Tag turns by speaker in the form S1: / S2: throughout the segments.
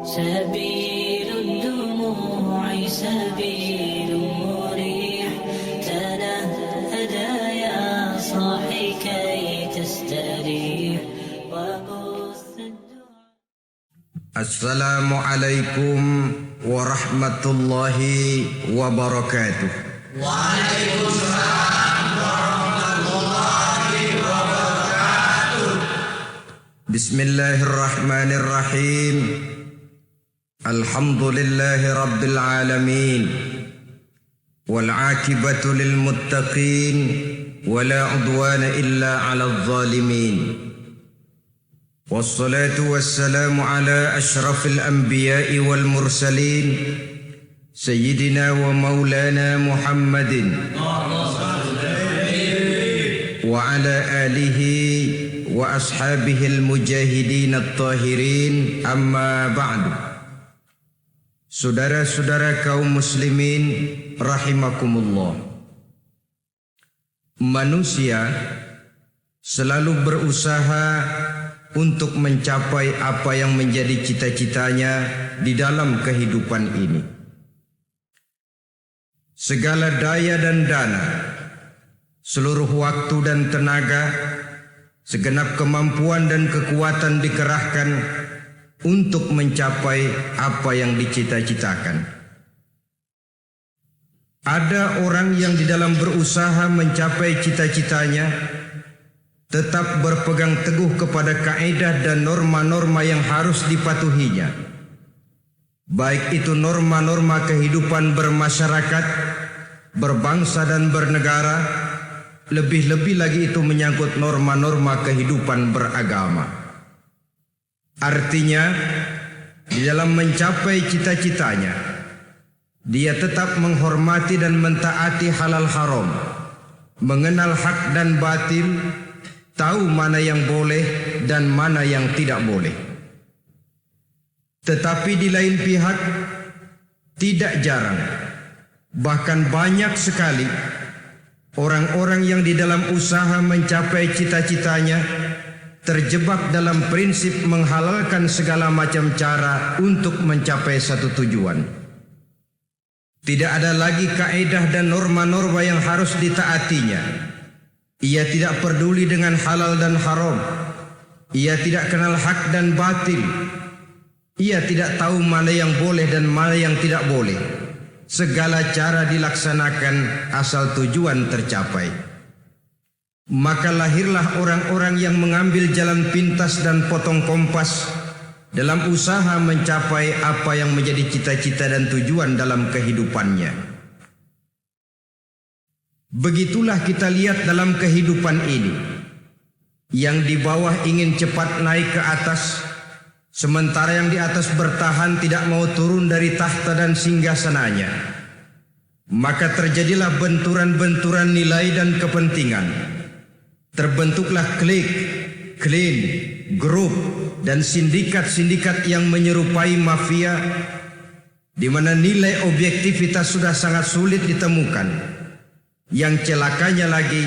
S1: سبيل الدموع سبيل مريح تنهد يا صاحي كي تستريح وبث الدعاء.
S2: Assalamualaikum warahmatullahi wabarakatuh.
S3: Waalaikumsalam warahmatullahi wabarakatuh.
S2: Bismillahirrahmanirrahim. Alhamdulillahi rabbil alamin. Wal aqibatu lil muttaqin wala udwana illa 'alal zalimin. Wassalatu wassalamu ala ashrafil anbiya'i wal mursalin Sayyidina wa maulana Muhammadin wa ala alihi wa ashabihi al-mujahidin at-tahirin, amma ba'du. Saudara-saudara kaum muslimin rahimakumullah. Manusia selalu berusaha untuk mencapai apa yang menjadi cita-citanya di dalam kehidupan ini. Segala daya dan dana, seluruh waktu dan tenaga, segenap kemampuan dan kekuatan dikerahkan untuk mencapai apa yang dicita-citakan. Ada orang yang di dalam berusaha mencapai cita-citanya tetap berpegang teguh kepada kaidah dan norma-norma yang harus dipatuhinya. Baik itu norma-norma kehidupan bermasyarakat, berbangsa dan bernegara, lebih-lebih lagi itu menyangkut norma-norma kehidupan beragama. Artinya, di dalam mencapai cita-citanya, dia tetap menghormati dan mentaati halal haram, mengenal hak dan batil, tahu mana yang boleh dan mana yang tidak boleh. Tetapi di lain pihak, tidak jarang, bahkan banyak sekali orang-orang yang di dalam usaha mencapai cita-citanya terjebak dalam prinsip menghalalkan segala macam cara untuk mencapai satu tujuan. Tidak ada lagi kaidah dan norma-norma yang harus ditaatinya. Ia tidak peduli dengan halal dan haram. Ia tidak kenal hak dan batil. Ia tidak tahu mana yang boleh dan mana yang tidak boleh. Segala cara dilaksanakan asal tujuan tercapai. Maka lahirlah orang-orang yang mengambil jalan pintas dan potong kompas dalam usaha mencapai apa yang menjadi cita-cita dan tujuan dalam kehidupannya. Begitulah kita lihat dalam kehidupan ini. Yang di bawah ingin cepat naik ke atas, sementara yang di atas bertahan tidak mau turun dari tahta dan singgasananya. Maka terjadilah benturan-benturan nilai dan kepentingan. Terbentuklah klik, klan, grup, dan sindikat-sindikat yang menyerupai mafia, di mana nilai objektivitas sudah sangat sulit ditemukan. Yang celakanya lagi,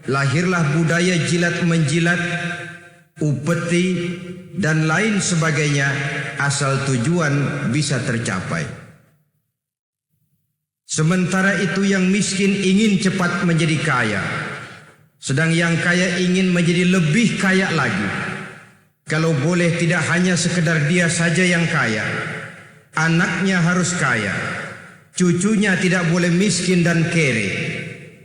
S2: lahirlah budaya jilat-menjilat, upeti, dan lain sebagainya asal tujuan bisa tercapai. Sementara itu yang miskin ingin cepat menjadi kaya, sedang yang kaya ingin menjadi lebih kaya lagi. Kalau boleh tidak hanya sekedar dia saja yang kaya, anaknya harus kaya, cucunya tidak boleh miskin dan kere.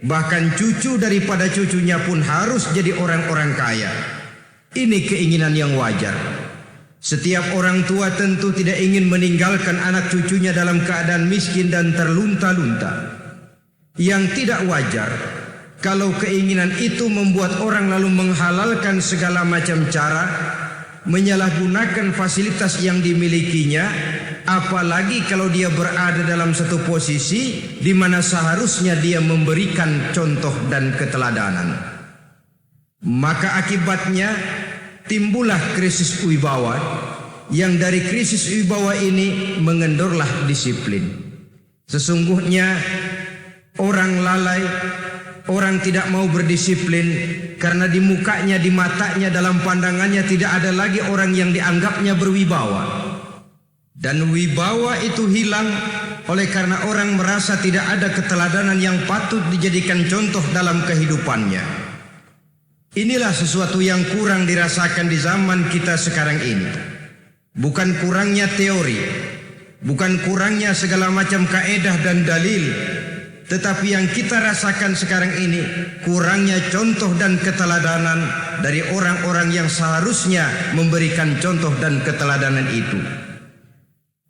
S2: Bahkan cucu daripada cucunya pun harus jadi orang-orang kaya. Ini keinginan yang wajar. Setiap orang tua tentu tidak ingin meninggalkan anak cucunya dalam keadaan miskin dan terlunta-lunta. Yang tidak wajar, kalau keinginan itu membuat orang lalu menghalalkan segala macam cara, menyalahgunakan fasilitas yang dimilikinya, apalagi kalau dia berada dalam satu posisi di mana seharusnya dia memberikan contoh dan keteladanan. Maka akibatnya timbullah krisis wibawa, yang dari krisis wibawa ini mengendorlah disiplin. Sesungguhnya orang lalai, orang tidak mau berdisiplin karena di mukanya, di matanya, dalam pandangannya tidak ada lagi orang yang dianggapnya berwibawa. Dan wibawa itu hilang oleh karena orang merasa tidak ada keteladanan yang patut dijadikan contoh dalam kehidupannya. Inilah sesuatu yang kurang dirasakan di zaman kita sekarang ini. Bukan kurangnya teori, bukan kurangnya segala macam kaedah dan dalil, tetapi yang kita rasakan sekarang ini kurangnya contoh dan keteladanan dari orang-orang yang seharusnya memberikan contoh dan keteladanan itu.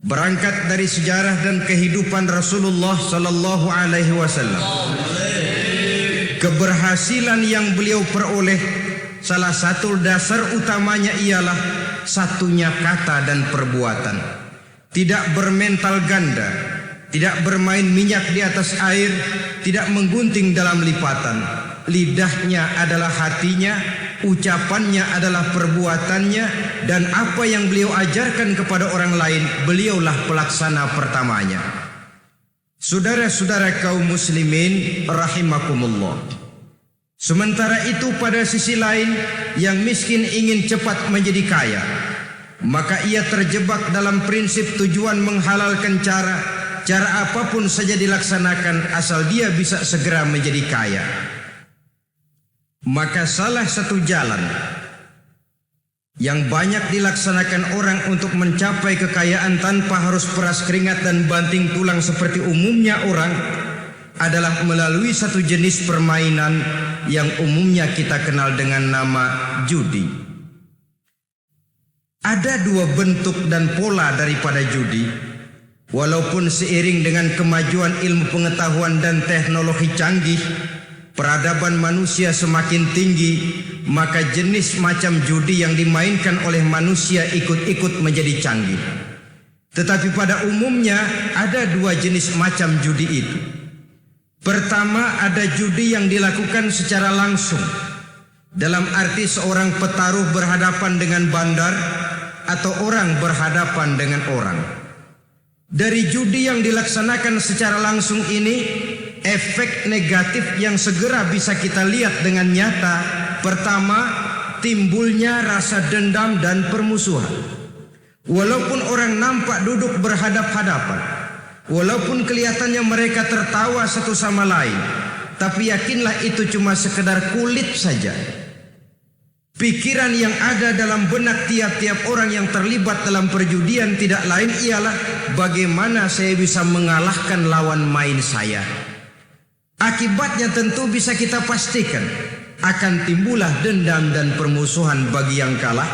S2: Berangkat dari sejarah dan kehidupan Rasulullah sallallahu alaihi wasallam, keberhasilan yang beliau peroleh salah satu dasar utamanya ialah satunya kata dan perbuatan. Tidak bermental ganda, tidak bermain minyak di atas air, tidak menggunting dalam lipatan. Lidahnya adalah hatinya, ucapannya adalah perbuatannya, dan apa yang beliau ajarkan kepada orang lain, beliaulah pelaksana pertamanya. Saudara-saudara kaum muslimin rahimakumullah. Sementara itu pada sisi lain, yang miskin ingin cepat menjadi kaya, maka ia terjebak dalam prinsip tujuan menghalalkan cara apapun saja dilaksanakan asal dia bisa segera menjadi kaya. Maka salah satu jalan yang banyak dilaksanakan orang untuk mencapai kekayaan tanpa harus peras keringat dan banting tulang seperti umumnya orang adalah melalui satu jenis permainan yang umumnya kita kenal dengan nama judi. Ada dua bentuk dan pola daripada judi. Walaupun seiring dengan kemajuan ilmu pengetahuan dan teknologi canggih, peradaban manusia semakin tinggi, maka jenis macam judi yang dimainkan oleh manusia ikut-ikut menjadi canggih. Tetapi pada umumnya ada dua jenis macam judi itu. Pertama, ada judi yang dilakukan secara langsung, dalam arti seorang petaruh berhadapan dengan bandar atau orang berhadapan dengan orang. Dari judi yang dilaksanakan secara langsung ini, efek negatif yang segera bisa kita lihat dengan nyata. Pertama, timbulnya rasa dendam dan permusuhan. Walaupun orang nampak duduk berhadap-hadapan, walaupun kelihatannya mereka tertawa satu sama lain, tapi yakinlah itu cuma sekedar kulit saja. Pikiran yang ada dalam benak tiap-tiap orang yang terlibat dalam perjudian tidak lain ialah bagaimana saya bisa mengalahkan lawan main saya. Akibatnya tentu bisa kita pastikan akan timbullah dendam dan permusuhan bagi yang kalah,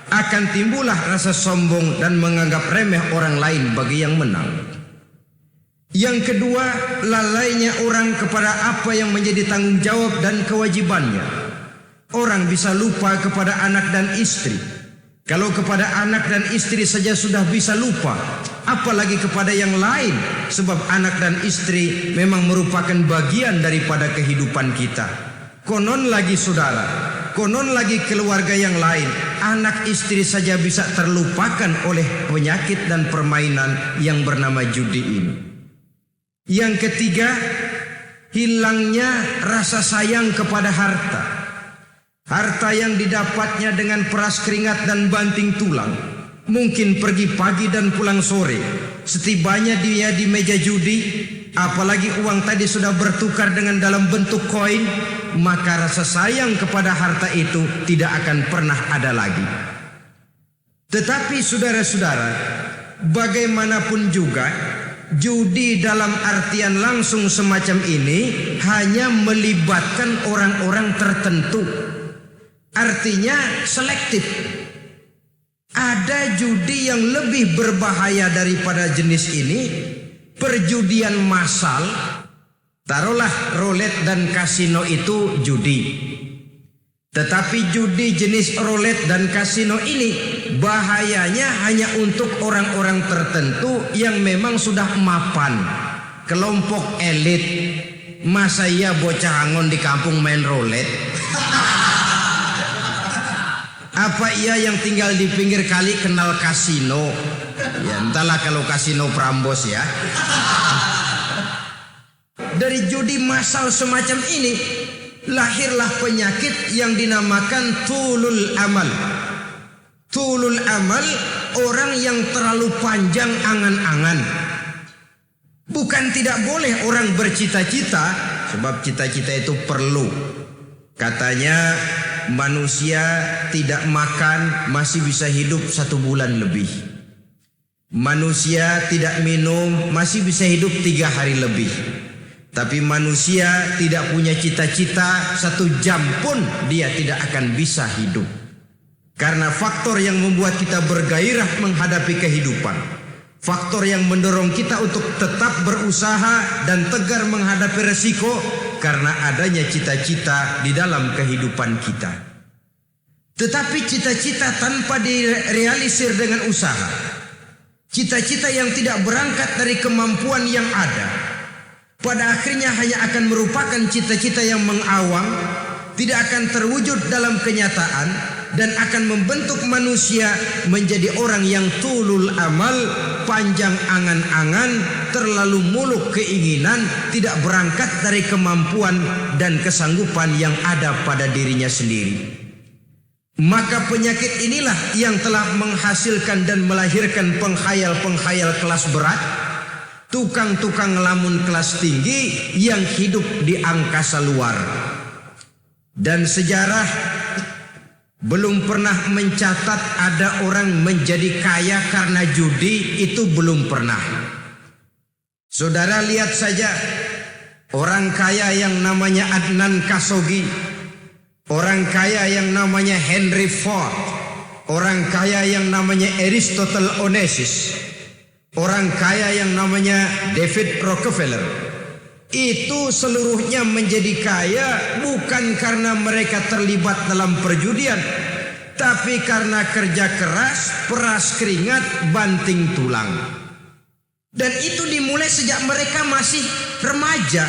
S2: akan timbullah rasa sombong dan menganggap remeh orang lain bagi yang menang. Yang kedua, lalainya orang kepada apa yang menjadi tanggung jawab dan kewajibannya. Orang bisa lupa kepada anak dan istri. Kalau kepada anak dan istri saja sudah bisa lupa, apalagi kepada yang lain, sebab anak dan istri memang merupakan bagian daripada kehidupan kita. Konon lagi saudara, konon lagi keluarga yang lain, anak istri saja bisa terlupakan oleh penyakit dan permainan yang bernama judi ini. Yang ketiga, hilangnya rasa sayang kepada harta. Harta yang didapatnya dengan peras keringat dan banting tulang. Mungkin pergi pagi dan pulang sore. Setibanya dia di meja judi, apalagi uang tadi sudah bertukar dengan dalam bentuk koin, maka rasa sayang kepada harta itu tidak akan pernah ada lagi. Tetapi saudara-saudara, bagaimanapun juga, judi dalam artian langsung semacam ini hanya melibatkan orang-orang tertentu. Artinya selektif. Ada judi yang lebih berbahaya daripada jenis ini, perjudian massal. Taruhlah roulette dan kasino itu judi. Tetapi judi jenis roulette dan kasino ini bahayanya hanya untuk orang-orang tertentu yang memang sudah mapan, kelompok elit. Masa iya bocah angon di kampung main roulette? Apa ia yang tinggal di pinggir kali kenal kasino? Ya entahlah kalau kasino Prambos ya. Dari judi massal semacam ini lahirlah penyakit yang dinamakan tulul amal. Tulul amal orang yang terlalu panjang angan-angan. Bukan tidak boleh orang bercita-cita, sebab cita-cita itu perlu. Katanya manusia tidak makan masih bisa hidup 1 bulan lebih. Manusia tidak minum masih bisa hidup 3 hari lebih. Tapi manusia tidak punya cita-cita 1 jam pun dia tidak akan bisa hidup. Karena faktor yang membuat kita bergairah menghadapi kehidupan, faktor yang mendorong kita untuk tetap berusaha dan tegar menghadapi resiko, karena adanya cita-cita di dalam kehidupan kita. Tetapi cita-cita tanpa direalisir dengan usaha, cita-cita yang tidak berangkat dari kemampuan yang ada, pada akhirnya hanya akan merupakan cita-cita yang mengawang, tidak akan terwujud dalam kenyataan, dan akan membentuk manusia menjadi orang yang tulul amal, panjang angan-angan, terlalu muluk keinginan, tidak berangkat dari kemampuan dan kesanggupan yang ada pada dirinya sendiri. Maka penyakit inilah yang telah menghasilkan dan melahirkan penghayal-penghayal kelas berat, tukang-tukang ngelamun kelas tinggi yang hidup di angkasa luar. Dan sejarah belum pernah mencatat ada orang menjadi kaya karena judi, itu belum pernah. Saudara lihat saja orang kaya yang namanya Adnan Khashoggi, orang kaya yang namanya Henry Ford, orang kaya yang namanya Aristotle Onassis, orang kaya yang namanya David Rockefeller. Itu seluruhnya menjadi kaya bukan karena mereka terlibat dalam perjudian, tapi karena kerja keras, peras keringat, banting tulang. Dan itu dimulai sejak mereka masih remaja.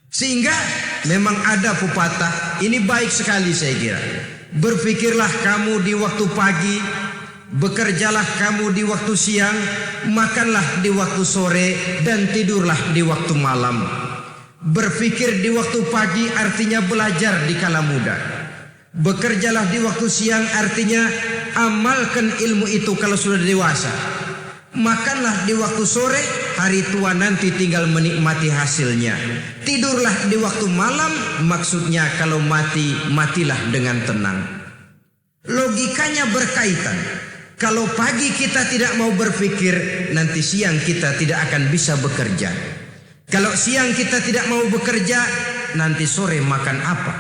S2: Sehingga memang ada pepatah, ini baik sekali saya kira. Berpikirlah kamu di waktu pagi, bekerjalah kamu di waktu siang, makanlah di waktu sore, dan tidurlah di waktu malam. Berpikir di waktu pagi artinya belajar di kala muda. Bekerjalah di waktu siang artinya amalkan ilmu itu kalau sudah dewasa. Makanlah di waktu sore, hari tua nanti tinggal menikmati hasilnya. Tidurlah di waktu malam, maksudnya kalau mati, matilah dengan tenang. Logikanya berkaitan. Kalau pagi kita tidak mau berpikir, nanti siang kita tidak akan bisa bekerja. Kalau siang kita tidak mau bekerja, nanti sore makan apa?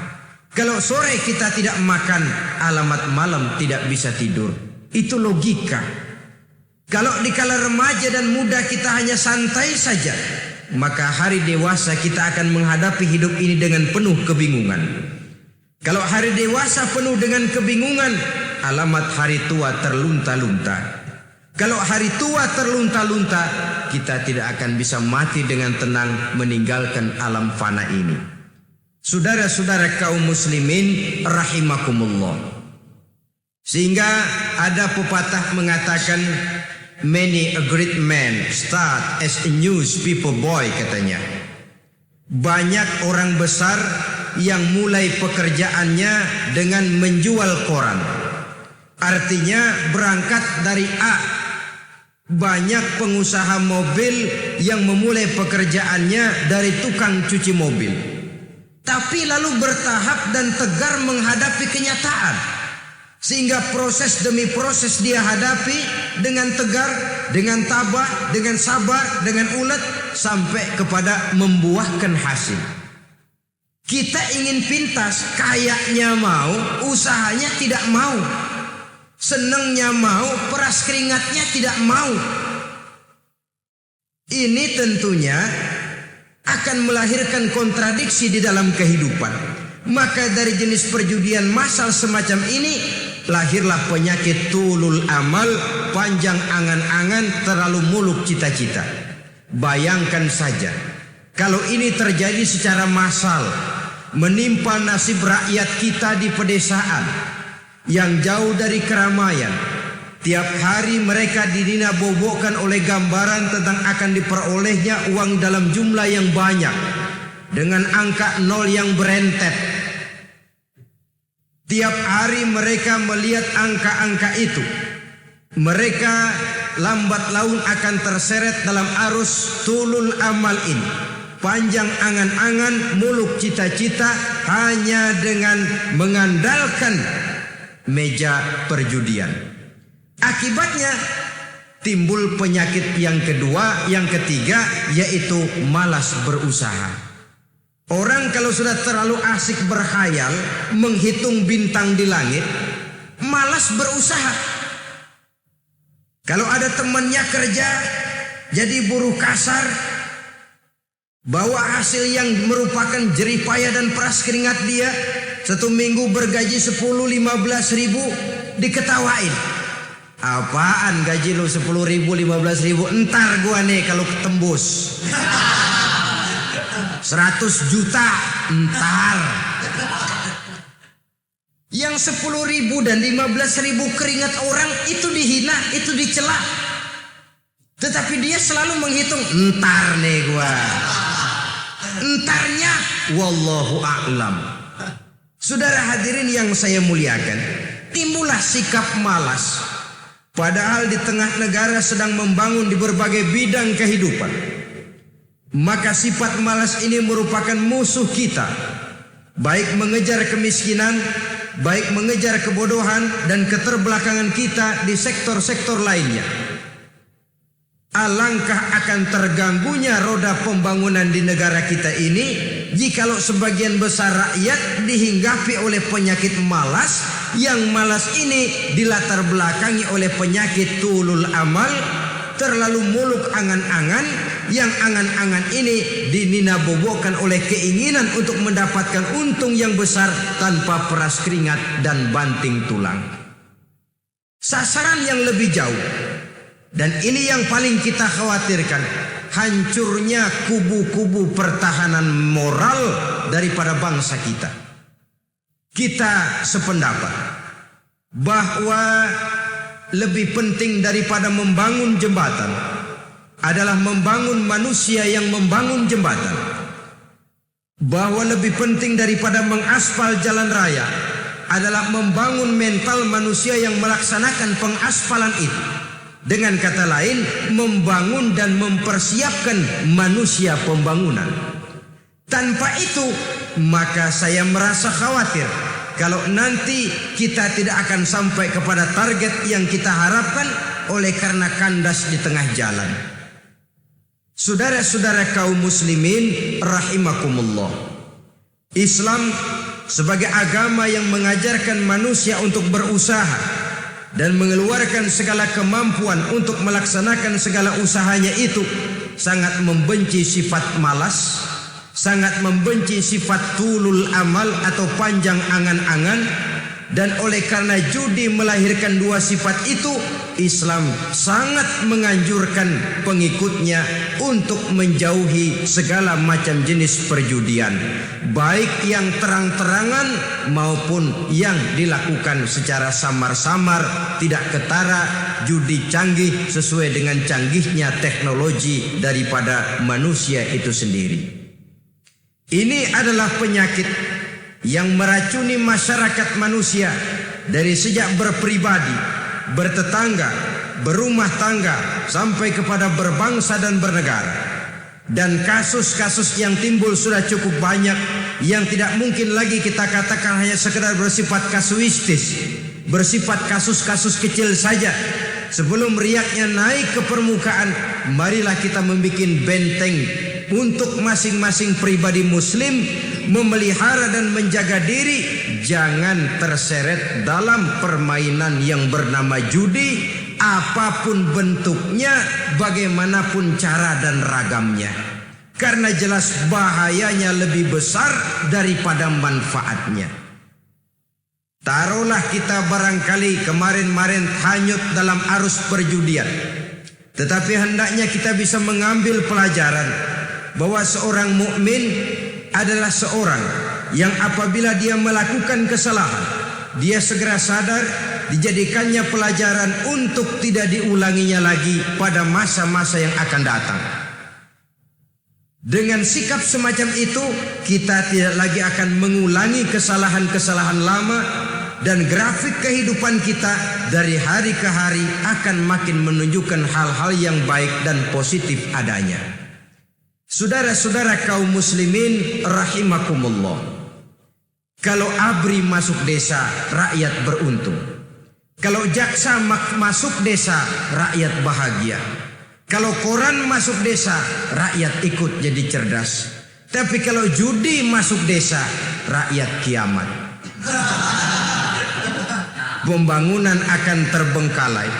S2: Kalau sore kita tidak makan, alamat malam tidak bisa tidur. Itu logika. Kalau di kala remaja dan muda kita hanya santai saja, maka hari dewasa kita akan menghadapi hidup ini dengan penuh kebingungan. Kalau hari dewasa penuh dengan kebingungan, alamat hari tua terlunta-lunta. Kalau hari tua terlunta-lunta, kita tidak akan bisa mati dengan tenang meninggalkan alam fana ini. Saudara-saudara kaum muslimin rahimakumullah. Sehingga ada pepatah mengatakan, many a great man start as a newspaper boy, katanya. Banyak orang besar yang mulai pekerjaannya dengan menjual koran. Artinya berangkat dari A. Banyak pengusaha mobil yang memulai pekerjaannya dari tukang cuci mobil, tapi lalu bertahap dan tegar menghadapi kenyataan, sehingga proses demi proses dia hadapi dengan tegar, dengan tabah, dengan sabar, dengan ulet, sampai kepada membuahkan hasil. Kita ingin pintas, kayaknya mau, usahanya tidak mau. Senangnya mau, peras keringatnya tidak mau. Ini tentunya akan melahirkan kontradiksi di dalam kehidupan. Maka dari jenis perjudian massal semacam ini, lahirlah penyakit tulul amal, panjang angan-angan, terlalu muluk cita-cita. Bayangkan saja, kalau ini terjadi secara massal, menimpa nasib rakyat kita di pedesaan yang jauh dari keramaian. Tiap hari mereka didina-bobokkan oleh gambaran tentang akan diperolehnya uang dalam jumlah yang banyak, dengan angka nol yang berentet. Tiap hari mereka melihat angka-angka itu, mereka lambat laun akan terseret dalam arus tulul amal ini. Panjang angan-angan, muluk cita-cita hanya dengan mengandalkan meja perjudian. Akibatnya timbul penyakit yang kedua, yang ketiga, yaitu malas berusaha. Orang kalau sudah terlalu asik berkhayal, menghitung bintang di langit, malas berusaha. Kalau ada temannya kerja jadi buruh kasar, bawa hasil yang merupakan jerih payah dan peras keringat dia, 1 minggu bergaji 10-15 ribu, diketawain. Apaan gaji lu 10 ribu 15 ribu, entar gua nih kalau ketembus 100 juta entar. Yang 10 ribu dan 15 ribu keringat orang itu dihina, itu dicela. Tetapi dia selalu menghitung, entar nih gua. Entarnya wallahu a'lam. Saudara hadirin yang saya muliakan, timbullah sikap malas. Padahal di tengah negara sedang membangun di berbagai bidang kehidupan. Maka sifat malas ini merupakan musuh kita. Baik mengejar kemiskinan, baik mengejar kebodohan dan keterbelakangan kita di sektor-sektor lainnya. Alangkah akan terganggunya roda pembangunan di negara kita ini jikalau sebagian besar rakyat dihinggapi oleh penyakit malas, yang malas ini dilatar belakangi oleh penyakit tulul amal, terlalu muluk angan-angan, yang angan-angan ini dininabobokan oleh keinginan untuk mendapatkan untung yang besar tanpa peras keringat dan banting tulang. Sasaran yang lebih jauh, dan ini yang paling kita khawatirkan, hancurnya kubu-kubu pertahanan moral daripada bangsa kita. Kita sependapat bahwa lebih penting daripada membangun jembatan adalah membangun manusia yang membangun jembatan. Bahwa lebih penting daripada mengaspal jalan raya adalah membangun mental manusia yang melaksanakan pengaspalan itu. Dengan kata lain, membangun dan mempersiapkan manusia pembangunan. Tanpa itu, maka saya merasa khawatir kalau nanti kita tidak akan sampai kepada target yang kita harapkan oleh karena kandas di tengah jalan. Saudara-saudara kaum muslimin rahimakumullah, Islam sebagai agama yang mengajarkan manusia untuk berusaha dan mengeluarkan segala kemampuan untuk melaksanakan segala usahanya itu, sangat membenci sifat malas, sangat membenci sifat tulul amal atau panjang angan-angan. Dan oleh karena judi melahirkan dua sifat itu, Islam sangat menganjurkan pengikutnya untuk menjauhi segala macam jenis perjudian, baik yang terang-terangan maupun yang dilakukan secara samar-samar, tidak ketara, judi canggih sesuai dengan canggihnya teknologi daripada manusia itu sendiri. Ini adalah penyakit yang meracuni masyarakat manusia dari sejak berpribadi, bertetangga, berumah tangga, sampai kepada berbangsa dan bernegara. Dan kasus-kasus yang timbul sudah cukup banyak, yang tidak mungkin lagi kita katakan hanya sekedar bersifat kasuistis, bersifat kasus-kasus kecil saja. Sebelum riaknya naik ke permukaan, marilah kita membuat benteng untuk masing-masing pribadi muslim memelihara dan menjaga diri, jangan terseret dalam permainan yang bernama judi, apapun bentuknya, bagaimanapun cara dan ragamnya. Karena jelas bahayanya lebih besar daripada manfaatnya. Taruhlah kita barangkali kemarin-marin hanyut dalam arus perjudian, tetapi hendaknya kita bisa mengambil pelajaran bahwa seorang mukmin adalah seorang yang apabila dia melakukan kesalahan, dia segera sadar, dijadikannya pelajaran untuk tidak diulanginya lagi pada masa-masa yang akan datang. Dengan sikap semacam itu, kita tidak lagi akan mengulangi kesalahan-kesalahan lama, dan grafik kehidupan kita dari hari ke hari akan makin menunjukkan hal-hal yang baik dan positif adanya. Saudara-saudara kaum muslimin rahimakumullah. Kalau ABRI masuk desa, rakyat beruntung. Kalau jaksa masuk desa, rakyat bahagia. Kalau koran masuk desa, rakyat ikut jadi cerdas. Tapi kalau judi masuk desa, rakyat kiamat. Pembangunan akan terbengkalai.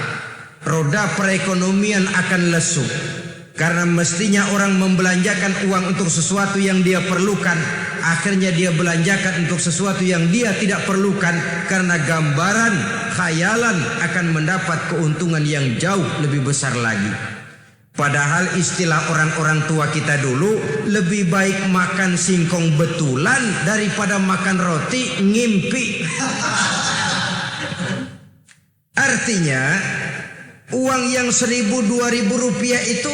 S2: Roda perekonomian akan lesu. Karena mestinya orang membelanjakan uang untuk sesuatu yang dia perlukan, akhirnya dia belanjakan untuk sesuatu yang dia tidak perlukan, karena gambaran, khayalan akan mendapat keuntungan yang jauh lebih besar lagi. Padahal istilah orang-orang tua kita dulu, lebih baik makan singkong betulan daripada makan roti ngimpi. Artinya uang yang 1.000-2.000 rupiah itu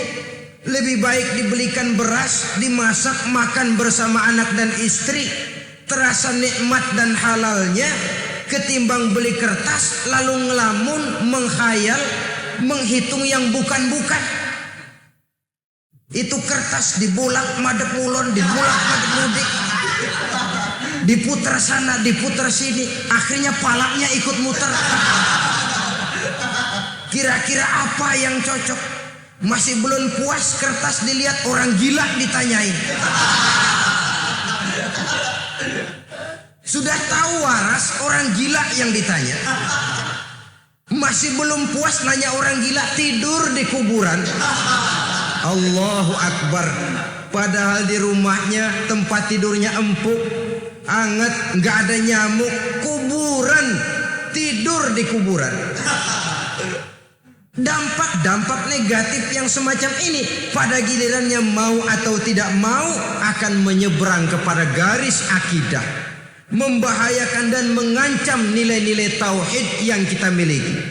S2: lebih baik dibelikan beras, dimasak, makan bersama anak dan istri, terasa nikmat dan halalnya, ketimbang beli kertas lalu ngelamun, menghayal, menghitung yang bukan-bukan. Itu kertas dibolak madep ulon, dibolak madep mudik, diputar sana, diputar sini, akhirnya palaknya ikut muter. Kira-kira apa yang cocok? Masih belum puas kertas dilihat, orang gila ditanyain. Sudah tahu waras, orang gila yang ditanya. Masih belum puas nanya orang gila, tidur di kuburan. Allahu Akbar. Padahal di rumahnya tempat tidurnya empuk, anget, nggak ada nyamuk. Kuburan, tidur di kuburan. Dampak-dampak negatif yang semacam ini pada gilirannya mau atau tidak mau akan menyeberang kepada garis akidah, membahayakan dan mengancam nilai-nilai tauhid yang kita miliki.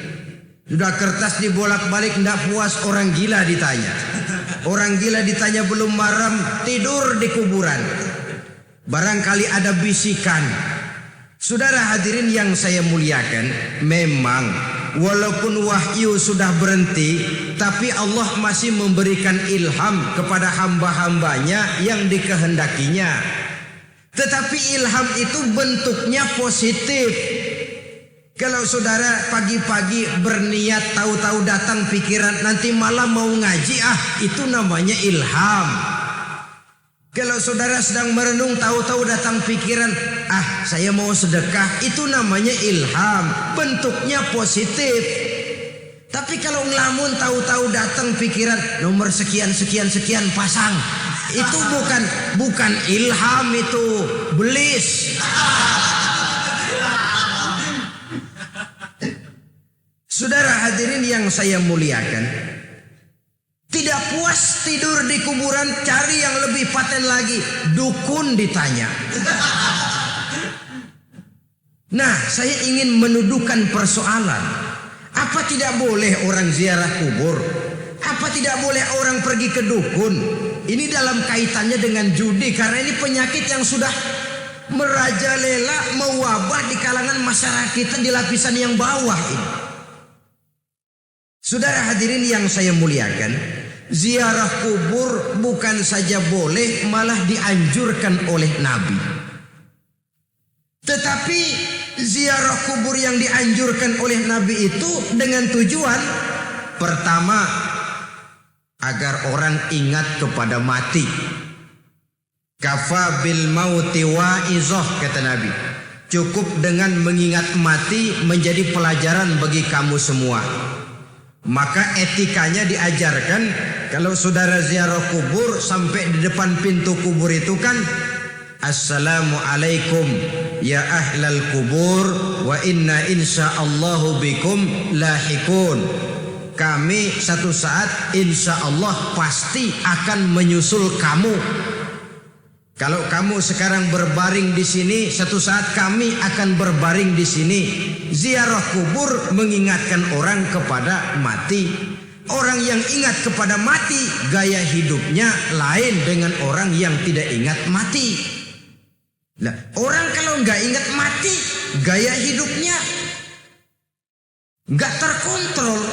S2: Sudah kertas dibolak-balik tidak puas, orang gila ditanya. Orang gila ditanya belum maram, tidur di kuburan. Barangkali ada bisikan. Saudara hadirin yang saya muliakan, memang walaupun wahyu sudah berhenti, tapi Allah masih memberikan ilham kepada hamba-hambanya yang dikehendakinya. Tetapi ilham itu bentuknya positif. Kalau saudara pagi-pagi berniat, tahu-tahu datang pikiran nanti malam mau ngaji, itu namanya ilham. Kalau saudara sedang merenung, tahu-tahu datang pikiran, saya mau sedekah, itu namanya ilham, bentuknya positif. Tapi kalau ngelamun, tahu-tahu datang pikiran nomor sekian pasang, itu bukan ilham, itu belis. Saudara hadirin yang saya muliakan, tidak puas tidur di kuburan, cari yang lebih paten lagi, dukun ditanya. Nah, saya ingin menuduhkan persoalan. Apa tidak boleh orang ziarah kubur? Apa tidak boleh orang pergi ke dukun? Ini dalam kaitannya dengan judi, karena ini penyakit yang sudah merajalela, mewabah di kalangan masyarakat kita di lapisan yang bawah ini. Saudara hadirin yang saya muliakan, ziarah kubur bukan saja boleh, malah dianjurkan oleh Nabi. Tetapi ziarah kubur yang dianjurkan oleh Nabi itu dengan tujuan pertama, agar orang ingat kepada mati. Kafa bil mauti wa'izah, kata Nabi. Cukup dengan mengingat mati menjadi pelajaran bagi kamu semua. Maka etikanya diajarkan, kalau saudara ziarah kubur sampai di depan pintu kubur itu kan, Assalamualaikum ya ahlal kubur wa inna insyaallahu bikum lahikun. Kami satu saat insya Allah pasti akan menyusul kamu. Kalau kamu sekarang berbaring di sini, satu saat kami akan berbaring di sini. Ziarah kubur mengingatkan orang kepada mati. Orang yang ingat kepada mati, gaya hidupnya lain dengan orang yang tidak ingat mati. Nah, orang kalau nggak ingat mati, gaya hidupnya nggak terkontrol.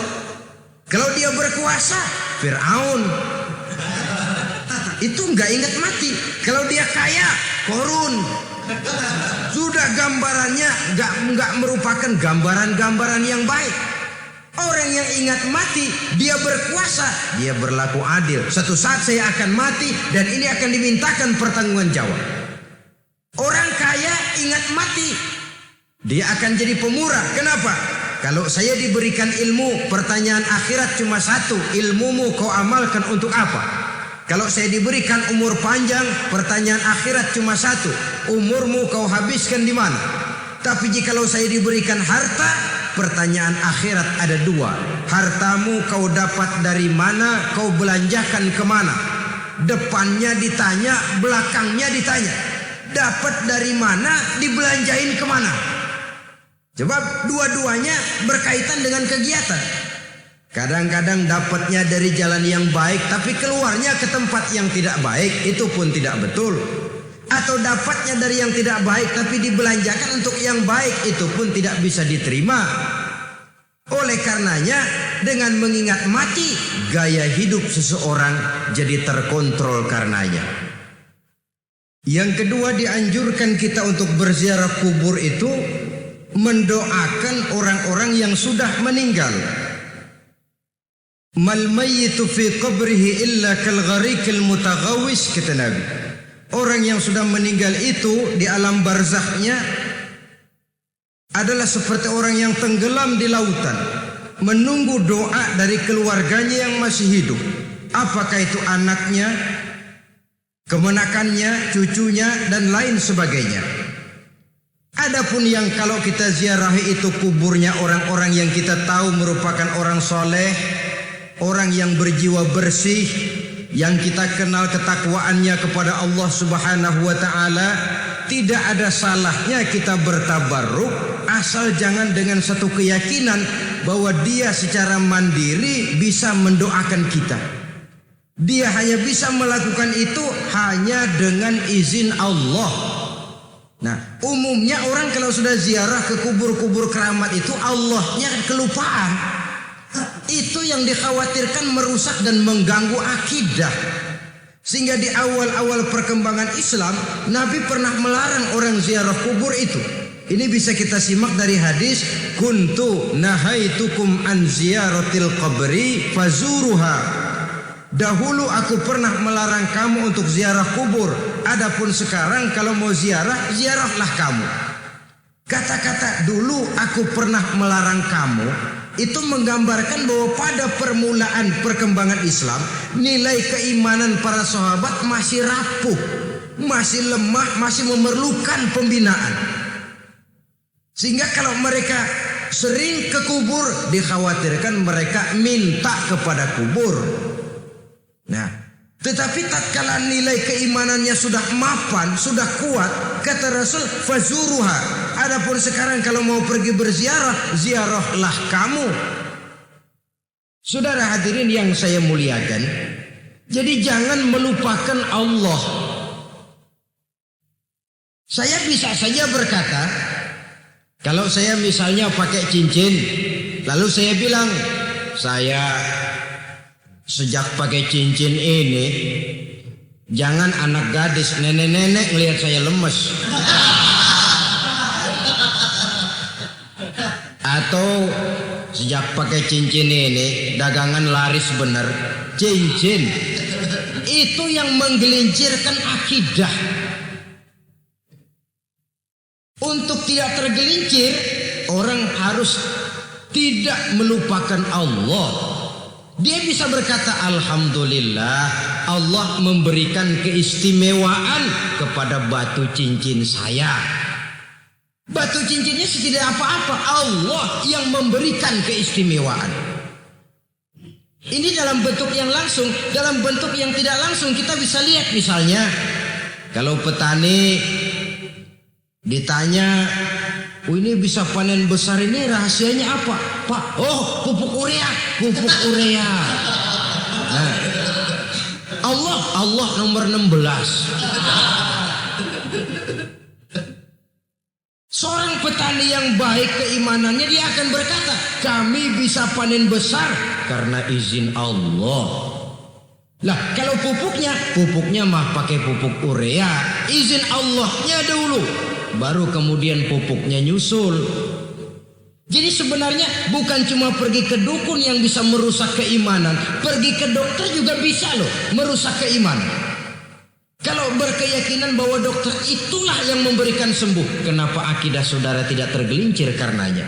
S2: Kalau dia berkuasa, Fir'aun. Itu nggak ingat mati. Kalau dia kaya, Korun. Sudah gambarannya nggak merupakan gambaran-gambaran yang baik. Orang yang ingat mati, dia berkuasa, dia berlaku adil. Suatu saat saya akan mati dan ini akan dimintakan pertanggungan jawab. Orang kaya ingat mati, dia akan jadi pemurah. Kenapa? Kalau saya diberikan ilmu, pertanyaan akhirat cuma satu, ilmumu kau amalkan untuk apa? Kalau saya diberikan umur panjang, pertanyaan akhirat cuma satu, umurmu kau habiskan di mana? Tapi jikalau saya diberikan harta, pertanyaan akhirat ada dua. Hartamu kau dapat dari mana, kau belanjakan kemana? Depannya ditanya, belakangnya ditanya. Dapat dari mana, dibelanjain kemana? Sebab dua-duanya berkaitan dengan kegiatan. Kadang-kadang dapatnya dari jalan yang baik, tapi keluarnya ke tempat yang tidak baik, itu pun tidak betul. Atau dapatnya dari yang tidak baik, tapi dibelanjakan untuk yang baik, itu pun tidak bisa diterima. Oleh karenanya, dengan mengingat mati, gaya hidup seseorang jadi terkontrol karenanya. Yang kedua, dianjurkan kita untuk berziarah kubur itu mendoakan orang-orang yang sudah meninggal. Mal mayyitu fi qabrihi illa kal gharikil mutaghawis, kata Nabi. Orang yang sudah meninggal itu di alam barzakhnya adalah seperti orang yang tenggelam di lautan, menunggu doa dari keluarganya yang masih hidup. Apakah itu anaknya, kemenakannya, cucunya, dan lain sebagainya. Adapun yang kalau kita ziarahi itu kuburnya orang-orang yang kita tahu merupakan orang soleh, orang yang berjiwa bersih, yang kita kenal ketakwaannya kepada Allah Subhanahu wa taala, tidak ada salahnya kita bertabarruk, asal jangan dengan satu keyakinan bahwa dia secara mandiri bisa mendoakan kita. Dia hanya bisa melakukan itu hanya dengan izin Allah. Nah, umumnya orang kalau sudah ziarah ke kubur-kubur keramat itu Allahnya kelupaan. Itu yang dikhawatirkan merusak dan mengganggu akidah. Sehingga di awal-awal perkembangan Islam, Nabi pernah melarang orang ziarah kubur itu. Ini bisa kita simak dari hadis, kuntu nahaitukum an ziyaratil qabri fazuruha. Dahulu aku pernah melarang kamu untuk ziarah kubur. Adapun sekarang kalau mau ziarah, ziarahlah kamu. Kata-kata dulu aku pernah melarang kamu itu menggambarkan bahwa pada permulaan perkembangan Islam, nilai keimanan para sahabat masih rapuh, masih lemah, masih memerlukan pembinaan. Sehingga kalau mereka sering ke kubur, dikhawatirkan mereka minta kepada kubur. Nah, tetapi tatkala nilai keimanannya sudah mapan, sudah kuat, kata Rasul, fazuruha. Adapun sekarang kalau mau pergi berziarah, ziarahlah kamu. Saudara hadirin yang saya muliakan, jadi jangan melupakan Allah. Saya bisa saja berkata, kalau saya misalnya pakai cincin, lalu saya bilang, saya sejak pakai cincin ini, jangan anak gadis, nenek-nenek ngelihat saya lemes. Atau sejak pakai cincin ini, dagangan laris bener. Cincin itu yang menggelincirkan akidah. Untuk tidak tergelincir, orang harus tidak melupakan Allah. Dia bisa berkata, alhamdulillah, Allah memberikan keistimewaan kepada batu cincin saya. Batu cincinnya tidak apa-apa, Allah yang memberikan keistimewaan. Ini dalam bentuk yang langsung, dalam bentuk yang tidak langsung kita bisa lihat misalnya, kalau petani ditanya, oh ini bisa panen besar ini rahasianya apa? Pak, oh pupuk urea, pupuk urea. Nah, Allah nomor 16. petani yang baik keimanannya, dia akan berkata, kami bisa panen besar karena izin Allah. Lah kalau pupuknya mah pakai pupuk urea, izin Allahnya dulu, baru kemudian pupuknya nyusul. Jadi sebenarnya bukan cuma pergi ke dukun yang bisa merusak keimanan, pergi ke dokter juga bisa loh merusak keimanan. Kalau berkeyakinan bahwa dokter itulah yang memberikan sembuh, kenapa akidah saudara tidak tergelincir karenanya?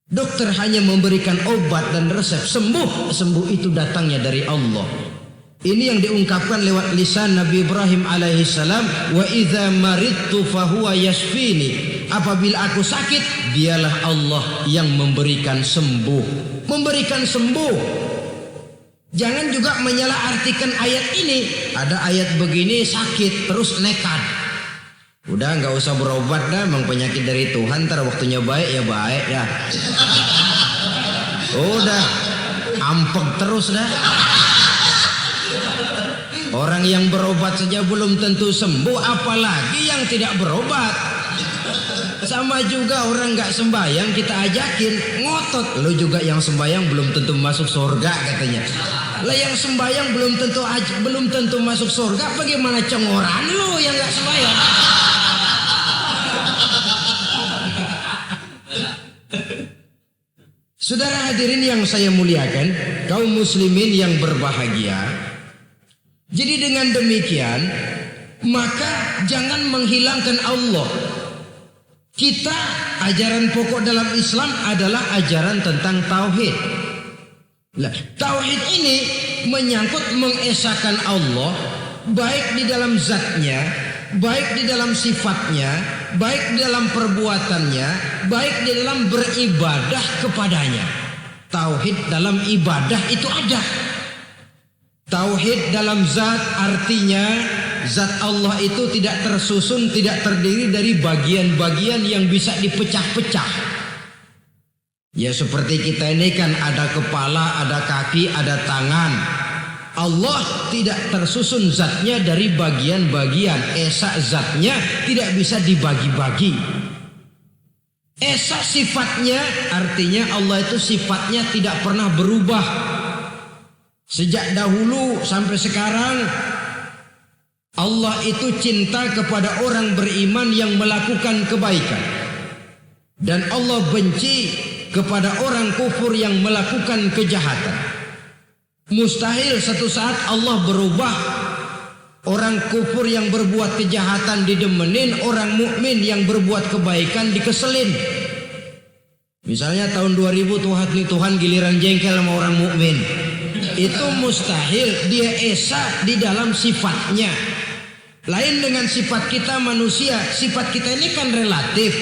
S2: Dokter hanya memberikan obat dan resep, sembuh itu datangnya dari Allah. Ini yang diungkapkan lewat lisan Nabi Ibrahim alaihissalam, wa idza maridtu fahuwa yashfini. Apabila aku sakit, dialah Allah yang memberikan sembuh. Memberikan sembuh. Jangan juga menyalahartikan ayat ini. Ada ayat begini sakit terus nekat. Udah nggak usah berobat dah, emang penyakit dari Tuhan, ntar waktunya baik ya baik ya. Udah ampek terus dah. Orang yang berobat saja belum tentu sembuh, apalagi yang tidak berobat. Sama juga orang nggak sembahyang kita ajakin ngotot, lo juga yang sembahyang belum tentu masuk surga katanya. Lah yang sembahyang belum tentu masuk surga, bagaimana cengoran lo yang nggak sembahyang? Saudara hadirin yang saya muliakan, kaum muslimin yang berbahagia. Jadi dengan demikian, maka jangan menghilangkan Allah. Kita, ajaran pokok dalam Islam adalah ajaran tentang tauhid. Nah, tauhid ini menyangkut mengesahkan Allah, baik di dalam zatnya, baik di dalam sifatnya, baik di dalam perbuatannya, baik di dalam beribadah kepadanya. Tauhid dalam ibadah itu ada. Tauhid dalam zat artinya zat Allah itu tidak tersusun, tidak terdiri dari bagian-bagian yang bisa dipecah-pecah. Ya seperti kita ini kan ada kepala, ada kaki, ada tangan. Allah tidak tersusun zatnya dari bagian-bagian. Esa zatnya tidak bisa dibagi-bagi. Esa sifatnya artinya Allah itu sifatnya tidak pernah berubah. Sejak dahulu sampai sekarang Allah itu cinta kepada orang beriman yang melakukan kebaikan. Dan Allah benci kepada orang kufur yang melakukan kejahatan. Mustahil satu saat Allah berubah. Orang kufur yang berbuat kejahatan didemenin, orang mukmin yang berbuat kebaikan dikeselin. Misalnya tahun 2000 Tuhan giliran jengkel sama orang mukmin. Itu mustahil, dia esa di dalam sifatnya. Lain dengan sifat kita manusia. Sifat kita ini kan relatif.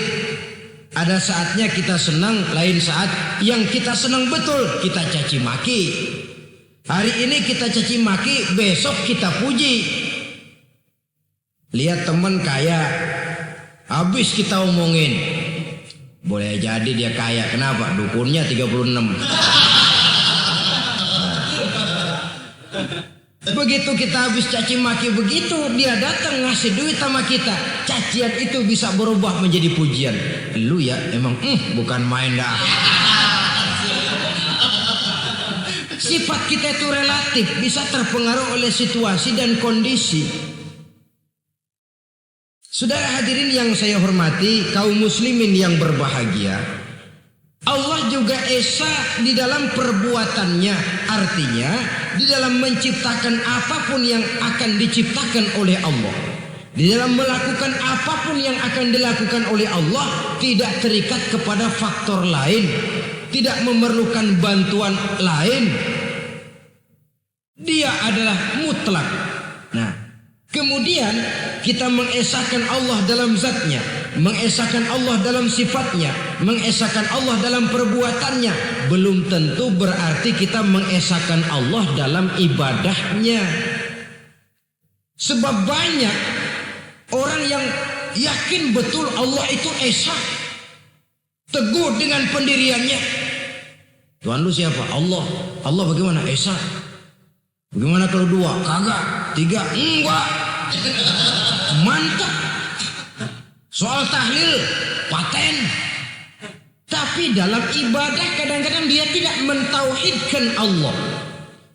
S2: Ada saatnya kita senang, lain saat yang kita senang betul kita caci maki. Hari ini kita caci maki, besok kita puji. Lihat teman kaya, habis kita omongin. Boleh jadi dia kaya, kenapa? Dukunnya 36. Begitu kita habis caci maki begitu, dia datang ngasih duit sama kita. Cacian itu bisa berubah menjadi pujian. Lu ya emang bukan main dah. Sifat kita itu relatif, bisa terpengaruh oleh situasi dan kondisi. Saudara hadirin yang saya hormati, kaum muslimin yang berbahagia, Allah juga esa di dalam perbuatannya. Artinya di dalam menciptakan apapun yang akan diciptakan oleh Allah, di dalam melakukan apapun yang akan dilakukan oleh Allah, tidak terikat kepada faktor lain, tidak memerlukan bantuan lain. Dia adalah mutlak. Nah, kemudian kita mengesahkan Allah dalam zatnya, mengesahkan Allah dalam sifatnya, mengesahkan Allah dalam perbuatannya, belum tentu berarti kita mengesahkan Allah dalam ibadahnya. Sebab banyak orang yang yakin betul Allah itu esa, teguh dengan pendiriannya. Tuhan lu siapa? Allah. Allah bagaimana? Esa. Bagaimana kalau dua? Kagak. Tiga? Enggak. Mantap. Soal tahlil paten. Tapi dalam ibadah kadang-kadang dia tidak mentauhidkan Allah.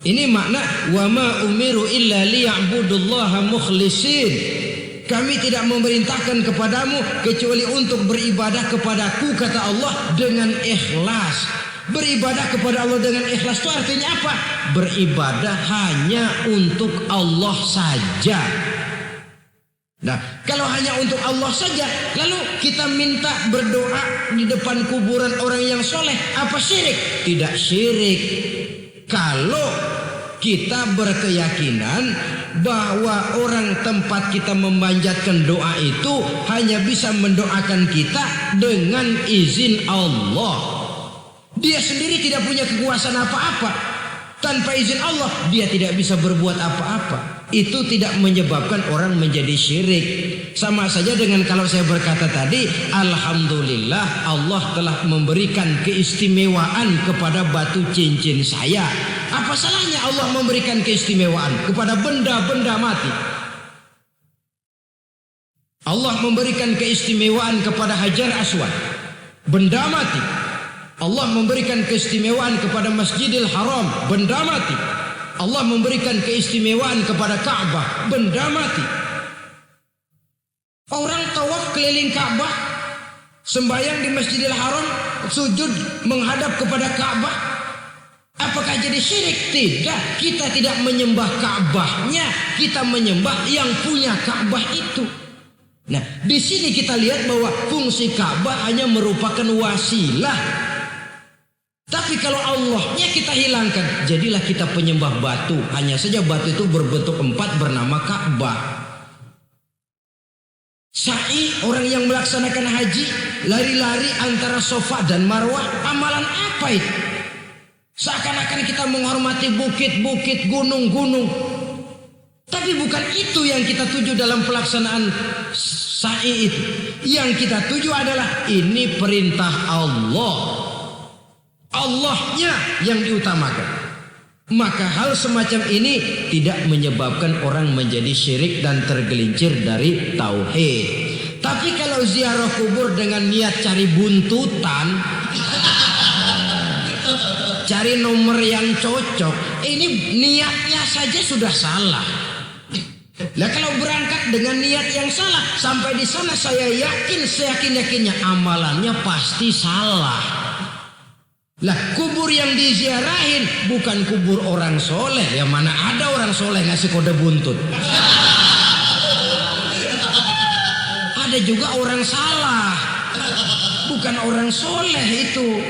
S2: Ini makna wa ma umiru illa liya'budullaha mukhlisin. Kami tidak memerintahkan kepadamu kecuali untuk beribadah kepadaku, kata Allah, dengan ikhlas. Beribadah kepada Allah dengan ikhlas itu artinya apa? Beribadah hanya untuk Allah saja. Nah, kalau hanya untuk Allah saja, lalu kita minta berdoa di depan kuburan orang yang soleh, apa syirik? Tidak syirik. Kalau kita berkeyakinan bahwa orang tempat kita memanjatkan doa itu hanya bisa mendoakan kita dengan izin Allah. Dia sendiri tidak punya kekuasaan apa-apa. Tanpa izin Allah dia tidak bisa berbuat apa-apa. Itu tidak menyebabkan orang menjadi syirik. Sama saja dengan kalau saya berkata tadi, alhamdulillah Allah telah memberikan keistimewaan kepada batu cincin saya. Apa salahnya Allah memberikan keistimewaan kepada benda-benda mati? Allah memberikan keistimewaan kepada Hajar Aswad, benda mati. Allah memberikan keistimewaan kepada Masjidil Haram, benda mati. Allah memberikan keistimewaan kepada Ka'bah, benda mati. Orang tawaf keliling Ka'bah, sembahyang di Masjidil Haram, sujud menghadap kepada Ka'bah. Apakah jadi syirik? Tidak. Kita tidak menyembah Ka'bahnya, kita menyembah yang punya Ka'bah itu. Nah, di sini kita lihat bahwa fungsi Ka'bah hanya merupakan wasilah. Tapi kalau Allahnya kita hilangkan, jadilah kita penyembah batu. Hanya saja batu itu berbentuk 4 bernama Ka'bah. Sa'i, orang yang melaksanakan haji, lari-lari antara Safa dan Marwah, amalan apa itu? Seakan-akan kita menghormati bukit-bukit, gunung-gunung. Tapi bukan itu yang kita tuju dalam pelaksanaan sa'i itu. Yang kita tuju adalah ini perintah Allah. Allahnya yang diutamakan. Maka hal semacam ini tidak menyebabkan orang menjadi syirik dan tergelincir dari tauhid. Tapi kalau ziarah kubur dengan niat cari buntutan, cari nomor yang cocok, ini niatnya saja sudah salah. Nah, kalau berangkat dengan niat yang salah, sampai di sana saya yakin, seyakin-yakinnya amalannya pasti salah. Lah, kubur yang diziarahin bukan kubur orang soleh. Yang mana ada orang soleh ngasih kode buntut. Ada juga orang salah, bukan orang soleh itu.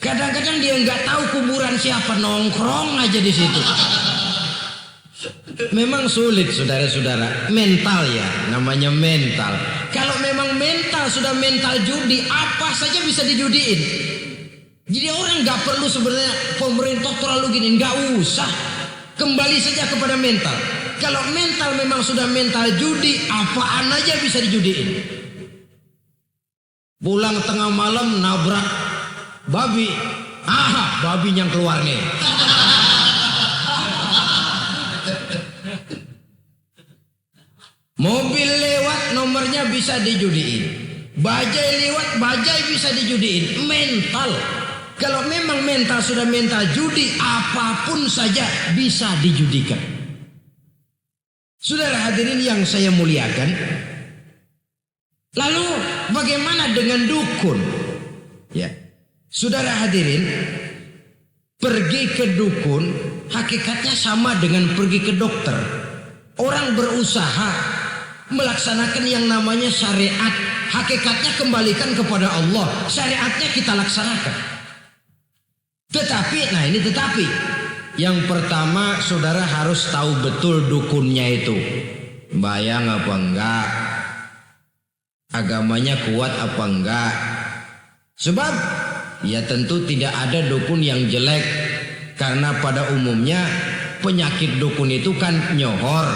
S2: Kadang-kadang dia nggak tahu kuburan siapa, nongkrong aja di situ. Memang sulit, saudara-saudara. Mental ya, namanya mental. Kalau memang mental sudah mental judi, apa saja bisa dijudiin. Jadi orang nggak perlu sebenarnya pemerintah terlalu gini, nggak usah. Kembali saja kepada mental. Kalau mental memang sudah mental judi, apaan aja bisa dijudiin. Pulang tengah malam nabrak babi, babi yang keluar nih. Mobil lewat nomornya bisa dijudiin. Bajai lewat bajai bisa dijudiin. Mental. Kalau memang mental sudah mental judi, apapun saja bisa dijudikan. Saudara hadirin yang saya muliakan, lalu bagaimana dengan dukun? Ya, saudara hadirin, pergi ke dukun hakikatnya sama dengan pergi ke dokter. Orang berusaha melaksanakan yang namanya syariat, hakikatnya kembalikan kepada Allah. Syariatnya kita laksanakan. Tetapi, nah ini tetapi. Yang pertama, saudara harus tahu betul dukunnya itu. Bayang apa enggak? Agamanya kuat apa enggak? Sebab, ya tentu tidak ada dukun yang jelek. Karena pada umumnya, penyakit dukun itu kan nyohor.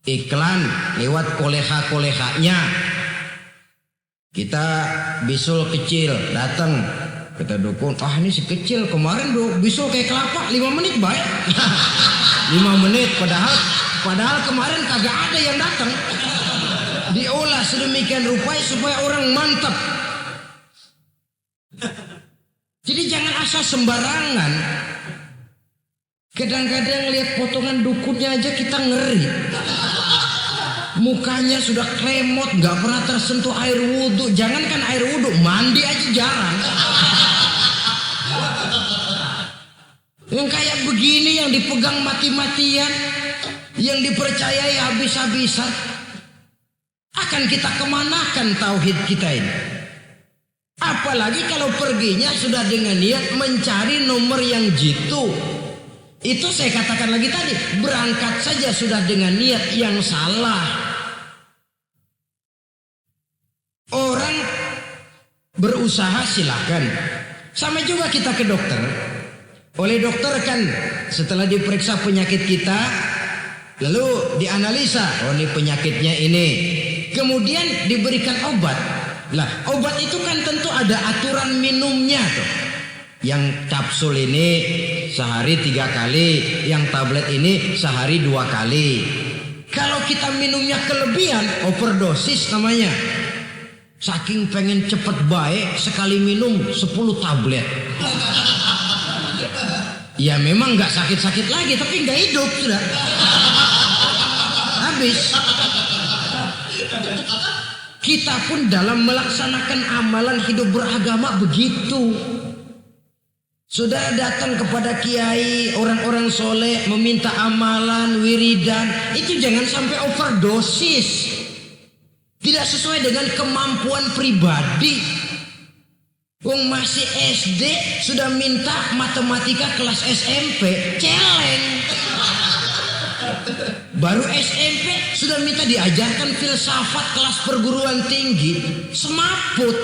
S2: Iklan lewat koleha-kolehanya. Kita bisul kecil datang. Kata dukun, ini si kecil kemarin bisul kayak kelapa 5 menit baik. 5 menit padahal kemarin kagak ada yang datang. diolah sedemikian rupa supaya orang mantap. Jadi jangan asal sembarangan. Kadang-kadang lihat potongan dukunnya aja kita ngeri. Mukanya sudah kremot, nggak pernah tersentuh air wudhu. Jangankan air wudhu, mandi aja jarang. Yang kayak begini yang dipegang mati-matian, yang dipercayai habis-habisan, akan kita kemanakan tauhid kita ini? Apalagi kalau perginya sudah dengan niat mencari nomor yang jitu. Itu saya katakan lagi tadi, berangkat saja sudah dengan niat yang salah. Orang berusaha silakan. Sama juga kita ke dokter. Oleh dokter kan setelah diperiksa penyakit kita, lalu dianalisa, oh ini penyakitnya ini. Kemudian diberikan obat. Lah, obat itu kan tentu ada aturan minumnya tuh. Yang kapsul ini sehari 3 kali, yang tablet ini sehari 2 kali. Kalau kita minumnya kelebihan, overdosis namanya. Saking pengen cepet baik, sekali minum 10 tablet. Ya memang nggak sakit-sakit lagi, tapi nggak hidup sudah. Habis. Kita pun dalam melaksanakan amalan hidup beragama begitu. Saudara datang kepada kiai, orang-orang soleh, meminta amalan, wiridan, itu jangan sampai overdosis. Tidak sesuai dengan kemampuan pribadi. Wong masih SD sudah minta matematika kelas SMP, celeng. Baru SMP sudah minta diajarkan filsafat kelas perguruan tinggi, semaput.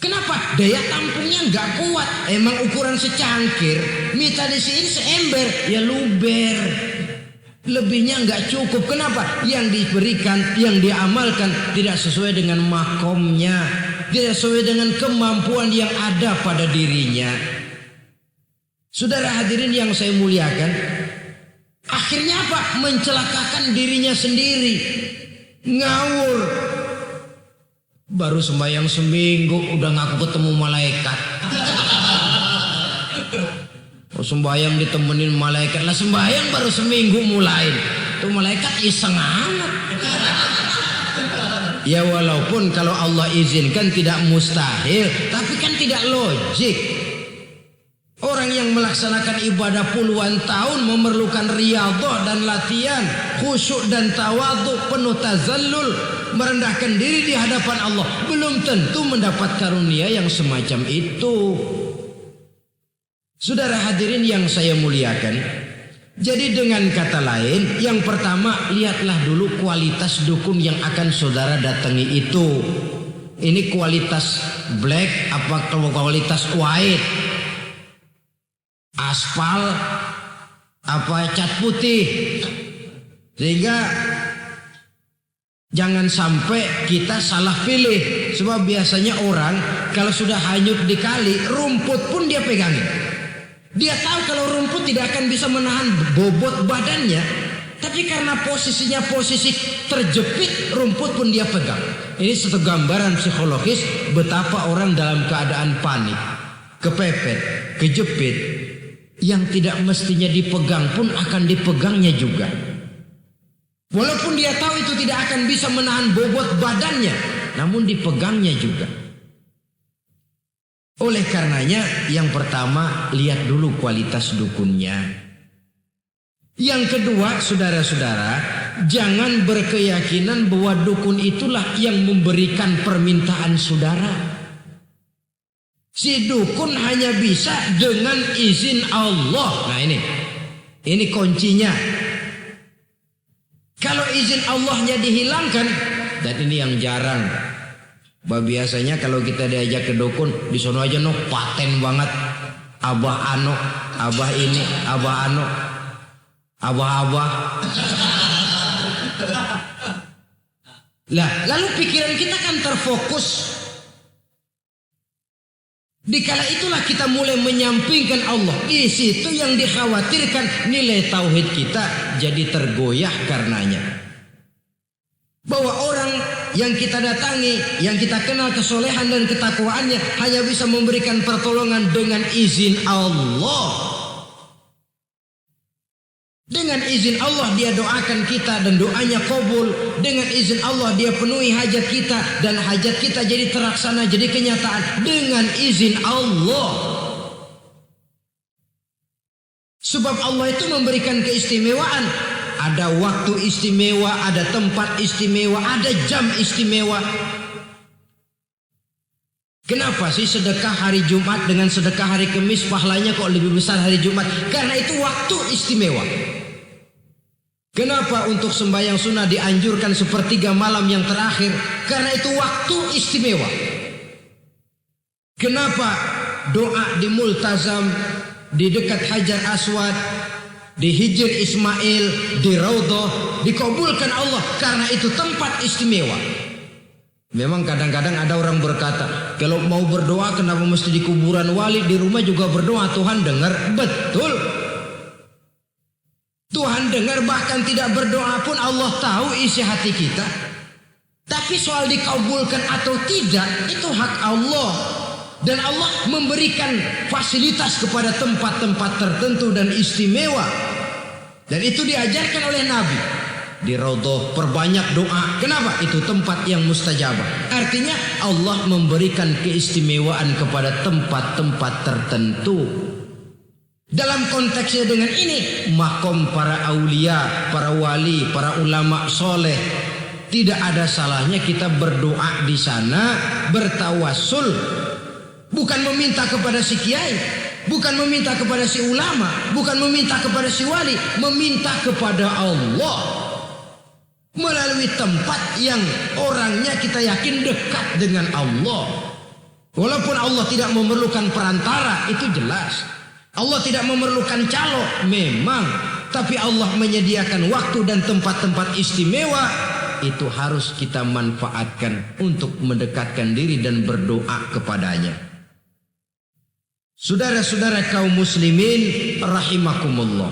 S2: Kenapa? Daya tampungnya nggak kuat. Emang ukuran secangkir, minta disiin seember, ya luber. Lebihnya nggak cukup. Kenapa? Yang diberikan, yang diamalkan tidak sesuai dengan makomnya, tidak sesuai dengan kemampuan yang ada pada dirinya. Saudara hadirin yang saya muliakan, akhirnya apa? Mencelakakan dirinya sendiri. Ngawur. Baru sembahyang seminggu udah ngaku ketemu malaikat. Oh, sembahyang ditemenin malaikat. Lah sembahyang baru seminggu mulai. Tuh malaikat iseng amat. Ya walaupun kalau Allah izinkan tidak mustahil, tapi kan tidak logik. Orang yang melaksanakan ibadah puluhan tahun memerlukan riyadhah dan latihan, khusyuk dan tawadhu, penuh tazallul, merendahkan diri di hadapan Allah, belum tentu mendapat karunia yang semacam itu. Saudara hadirin yang saya muliakan, jadi dengan kata lain, yang pertama lihatlah dulu kualitas dukun yang akan saudara datangi itu. Ini kualitas black apa kualitas white? Aspal apa cat putih? Sehingga jangan sampai kita salah pilih. Sebab biasanya orang kalau sudah hanyut di kali, rumput pun dia pegangin. Dia tahu kalau rumput tidak akan bisa menahan bobot badannya, tapi karena posisinya posisi terjepit, rumput pun dia pegang. Ini satu gambaran psikologis betapa orang dalam keadaan panik, kepepet, kejepit, yang tidak mestinya dipegang pun akan dipegangnya juga. Walaupun dia tahu itu tidak akan bisa menahan bobot badannya, namun dipegangnya juga. Oleh karenanya, yang pertama lihat dulu kualitas dukunnya. Yang kedua, saudara-saudara, jangan berkeyakinan bahwa dukun itulah yang memberikan permintaan saudara. Si dukun hanya bisa dengan izin Allah. Nah ini kuncinya. Kalau izin Allahnya dihilangkan, dan ini yang jarang. Biasanya kalau kita diajak ke dukun, di sono aja no paten banget. Abah ano, abah ini, abah ano, abah-abah. Lah, lalu pikiran kita kan terfokus. Dikala itulah kita mulai menyampingkan Allah. Di situ yang dikhawatirkan nilai tauhid kita jadi tergoyah karenanya. Bahwa orang yang kita datangi, yang kita kenal kesolehan dan ketakwaannya, hanya bisa memberikan pertolongan dengan izin Allah. Dengan izin Allah dia doakan kita dan doanya kabul. Dengan izin Allah dia penuhi hajat kita dan hajat kita jadi terlaksana, jadi kenyataan dengan izin Allah. Sebab Allah itu memberikan keistimewaan. Ada waktu istimewa, ada tempat istimewa, ada jam istimewa. Kenapa sih sedekah hari Jumat dengan sedekah hari Kamis pahalanya kok lebih besar hari Jumat? Karena itu waktu istimewa. Kenapa untuk sembahyang sunnah dianjurkan sepertiga malam yang terakhir? Karena itu waktu istimewa. Kenapa doa di multazam, di dekat Hajar Aswad, di Hijr Ismail, di Raudhah dikabulkan Allah? Karena itu tempat istimewa. Memang kadang-kadang ada orang berkata, kalau mau berdoa kenapa mesti di kuburan wali? Di rumah juga berdoa, Tuhan dengar. Betul, Tuhan dengar, bahkan tidak berdoa pun Allah tahu isi hati kita. Tapi soal dikabulkan atau tidak, itu hak Allah. Dan Allah memberikan fasilitas kepada tempat-tempat tertentu dan istimewa. Dan itu diajarkan oleh Nabi. Di Raudhah perbanyak doa. Kenapa? Itu tempat yang mustajabah. Artinya Allah memberikan keistimewaan kepada tempat-tempat tertentu. Dalam konteksnya dengan ini, makom para aulia, para wali, para ulama soleh, tidak ada salahnya kita berdoa di sana, bertawassul, bukan meminta kepada si kiai, bukan meminta kepada si ulama, bukan meminta kepada si wali, meminta kepada Allah melalui tempat yang orangnya kita yakin dekat dengan Allah. Walaupun Allah tidak memerlukan perantara, itu jelas. Allah tidak memerlukan calo, memang. Tapi Allah menyediakan waktu dan tempat-tempat istimewa. Itu harus kita manfaatkan untuk mendekatkan diri dan berdoa kepadanya. Saudara-saudara kaum muslimin rahimakumullah.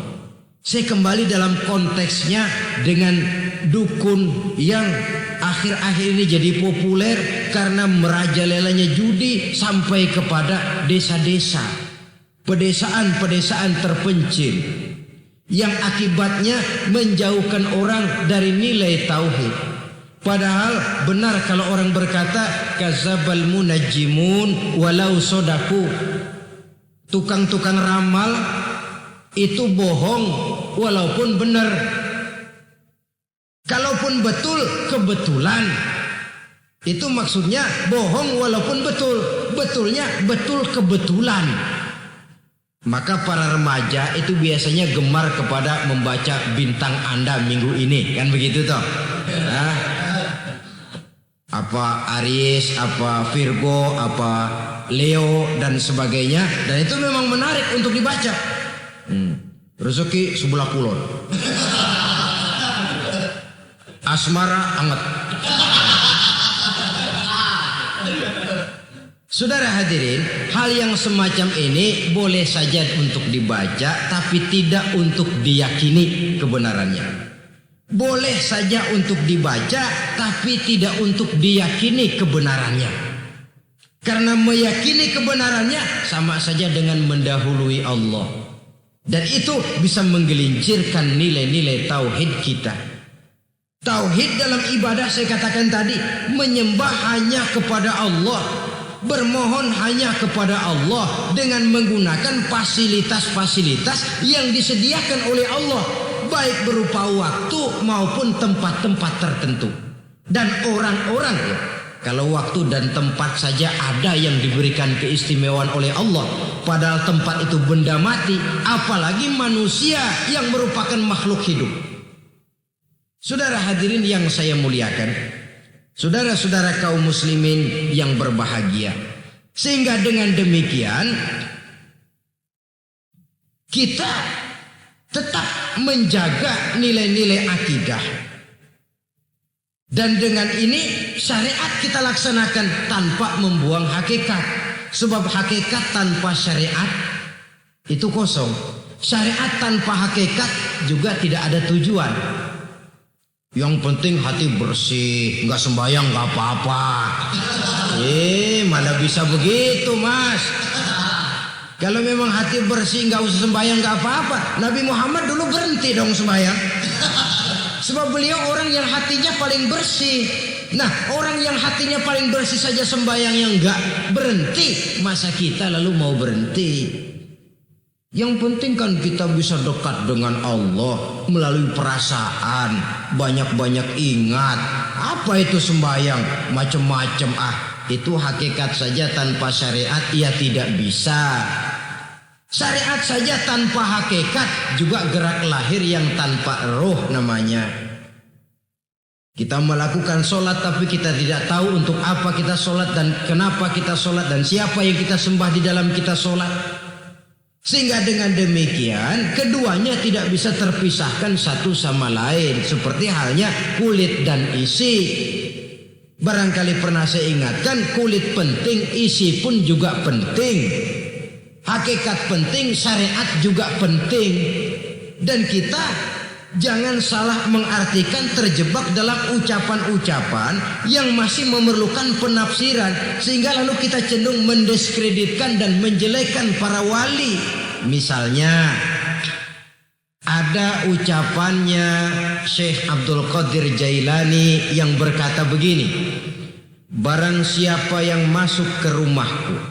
S2: Saya kembali dalam konteksnya dengan dukun yang akhir-akhir ini jadi populer karena merajalelanya judi sampai kepada desa-desa. Pedesaan-pedesaan terpencil yang akibatnya menjauhkan orang dari nilai tauhid. Padahal benar kalau orang berkata kazabal munajjimun walau sodaku. Tukang-tukang ramal itu bohong walaupun benar. Kalaupun betul, kebetulan. Itu maksudnya bohong walaupun betul. Betulnya betul kebetulan. Maka para remaja itu biasanya gemar kepada membaca bintang Anda minggu ini, kan begitu toh? Nah, apa Aries, apa Virgo, apa Leo dan sebagainya, dan itu memang menarik untuk dibaca. Rezeki sebelah kulon, asmara anget. Saudara hadirin, hal yang semacam ini boleh saja untuk dibaca, tapi tidak untuk diyakini kebenarannya. Boleh saja untuk dibaca, tapi tidak untuk diyakini kebenarannya. Karena meyakini kebenarannya sama saja dengan mendahului Allah. Dan itu bisa menggelincirkan nilai-nilai tauhid kita. Tauhid dalam ibadah saya katakan tadi, menyembah hanya kepada Allah. Bermohon hanya kepada Allah dengan menggunakan fasilitas-fasilitas yang disediakan oleh Allah, baik berupa waktu maupun tempat-tempat tertentu. Dan orang-orang, kalau waktu dan tempat saja ada yang diberikan keistimewaan oleh Allah, padahal tempat itu benda mati, apalagi manusia yang merupakan makhluk hidup. Saudara hadirin yang saya muliakan, saudara-saudara kaum muslimin yang berbahagia, sehingga dengan demikian kita tetap menjaga nilai-nilai akidah. Dan dengan ini syariat kita laksanakan tanpa membuang hakikat. Sebab hakikat tanpa syariat itu kosong. Syariat tanpa hakikat juga tidak ada tujuan. Yang penting hati bersih, nggak sembahyang nggak apa-apa. Mana bisa begitu, Mas? Kalau memang hati bersih nggak usah sembahyang nggak apa-apa. Nabi Muhammad dulu berhenti dong sembahyang. Sebab beliau orang yang hatinya paling bersih. Nah, orang yang hatinya paling bersih saja sembahyang yang nggak berhenti, masa kita lalu mau berhenti? Yang penting kan kita bisa dekat dengan Allah melalui perasaan, banyak-banyak ingat. Apa itu sembahyang? Macam-macam itu hakikat saja tanpa syariat ia tidak bisa. Syariat saja tanpa hakikat juga gerak lahir yang tanpa roh namanya. Kita melakukan sholat tapi kita tidak tahu untuk apa kita sholat dan kenapa kita sholat dan siapa yang kita sembah di dalam kita sholat. Sehingga dengan demikian keduanya tidak bisa terpisahkan satu sama lain. Seperti halnya kulit dan isi. Barangkali pernah saya ingatkan, kulit penting, isi pun juga penting. Hakikat penting, syariat juga penting. Dan kita jangan salah mengartikan terjebak dalam ucapan-ucapan yang masih memerlukan penafsiran. Sehingga lalu kita cenderung mendiskreditkan dan menjelekkan para wali. Misalnya ada ucapannya Syekh Abdul Qadir Jailani yang berkata begini, barang siapa yang masuk ke rumahku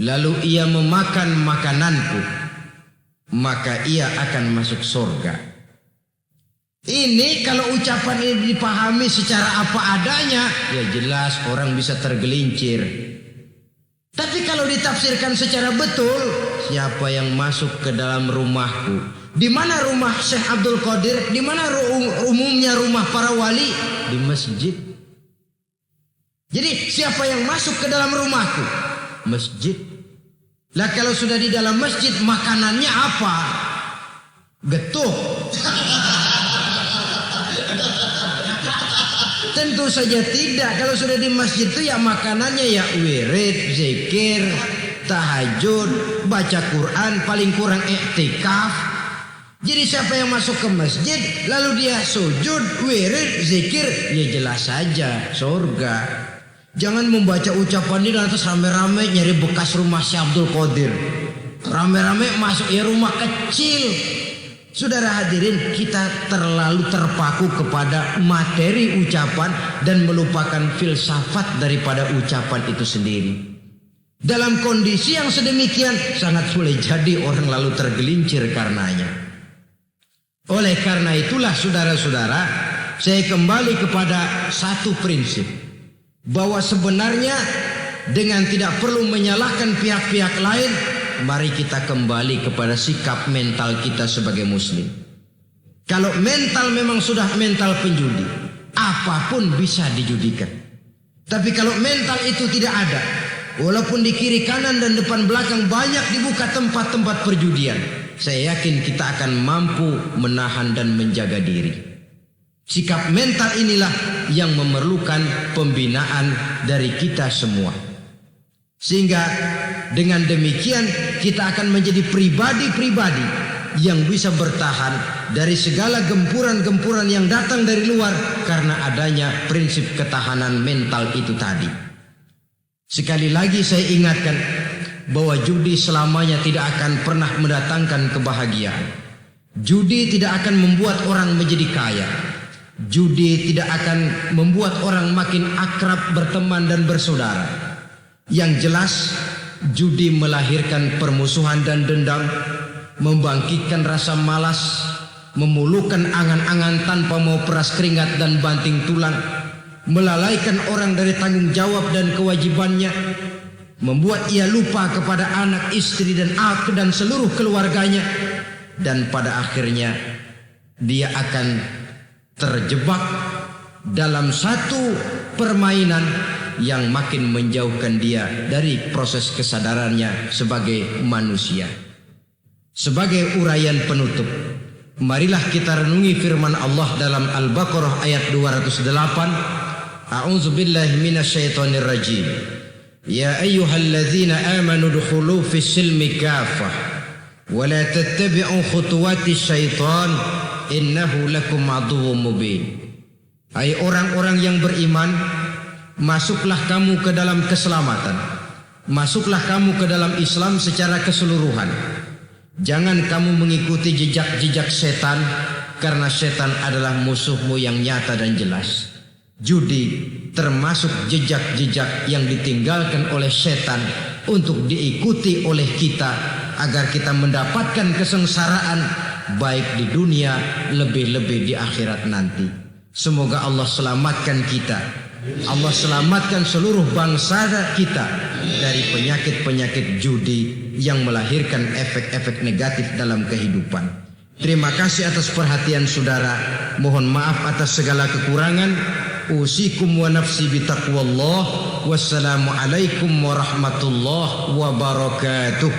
S2: lalu ia memakan makananku, maka ia akan masuk surga. Ini kalau ucapan ini dipahami secara apa adanya, ya jelas orang bisa tergelincir. Tapi kalau ditafsirkan secara betul, siapa yang masuk ke dalam rumahku? Di mana rumah Syekh Abdul Qadir? Di mana umumnya rumah para wali? Di masjid. Jadi siapa yang masuk ke dalam rumahku? Masjid. Lah kalau sudah di dalam masjid, makanannya apa? Getuk. Tentu saja tidak. Kalau sudah di masjid itu ya makanannya ya wirid, zikir, tahajud, baca Quran, paling kurang iktikaf. Jadi siapa yang masuk ke masjid lalu dia sujud, wirid, zikir, ya jelas saja surga. Jangan membaca ucapan ini lantas rame-rame nyari bekas rumah Syekh Abdul Qadir. Rame-rame masuk ya rumah kecil. Saudara hadirin, kita terlalu terpaku kepada materi ucapan dan melupakan filsafat daripada ucapan itu sendiri. Dalam kondisi yang sedemikian sangat boleh jadi orang lalu tergelincir karenanya. Oleh karena itulah saudara-saudara, saya kembali kepada satu prinsip. Bahwa sebenarnya dengan tidak perlu menyalahkan pihak-pihak lain, mari kita kembali kepada sikap mental kita sebagai muslim. Kalau mental memang sudah mental penjudi, apapun bisa dijudikan. Tapi kalau mental itu tidak ada, walaupun di kiri kanan dan depan belakang banyak dibuka tempat-tempat perjudian, saya yakin kita akan mampu menahan dan menjaga diri. Sikap mental inilah yang memerlukan pembinaan dari kita semua. Sehingga dengan demikian kita akan menjadi pribadi-pribadi yang bisa bertahan dari segala gempuran-gempuran yang datang dari luar karena adanya prinsip ketahanan mental itu tadi. Sekali lagi saya ingatkan bahwa judi selamanya tidak akan pernah mendatangkan kebahagiaan. Judi tidak akan membuat orang menjadi kaya. Judi tidak akan membuat orang makin akrab berteman dan bersaudara. Yang jelas judi melahirkan permusuhan dan dendam, membangkitkan rasa malas, memulukan angan-angan tanpa mau peras keringat dan banting tulang, melalaikan orang dari tanggung jawab dan kewajibannya, membuat ia lupa kepada anak, istri dan seluruh keluarganya, dan pada akhirnya dia akan terjebak dalam satu permainan yang makin menjauhkan dia dari proses kesadarannya sebagai manusia. Sebagai uraian penutup, marilah kita renungi firman Allah dalam Al-Baqarah ayat 208. A'udzubillahi minasyaitonir rajim. Ya ayyuhalladzina amanu dukhulu fis silmi kafah Wala tattabi'u khutuwati syaitan innahu lakum aduwwum mubin. Hai orang-orang yang beriman, masuklah kamu ke dalam keselamatan. Masuklah kamu ke dalam Islam secara keseluruhan. Jangan kamu mengikuti jejak-jejak setan, karena setan adalah musuhmu yang nyata dan jelas. Judi termasuk jejak-jejak yang ditinggalkan oleh setan untuk diikuti oleh kita, agar kita mendapatkan kesengsaraan baik di dunia, lebih-lebih di akhirat nanti. Semoga Allah selamatkan kita, Allah selamatkan seluruh bangsa kita dari penyakit-penyakit judi yang melahirkan efek-efek negatif dalam kehidupan. Terima kasih atas perhatian saudara. Mohon maaf atas segala kekurangan. Usikum wa nafsi bitaqwallah. Wassalamualaikum warahmatullahi wabarakatuh.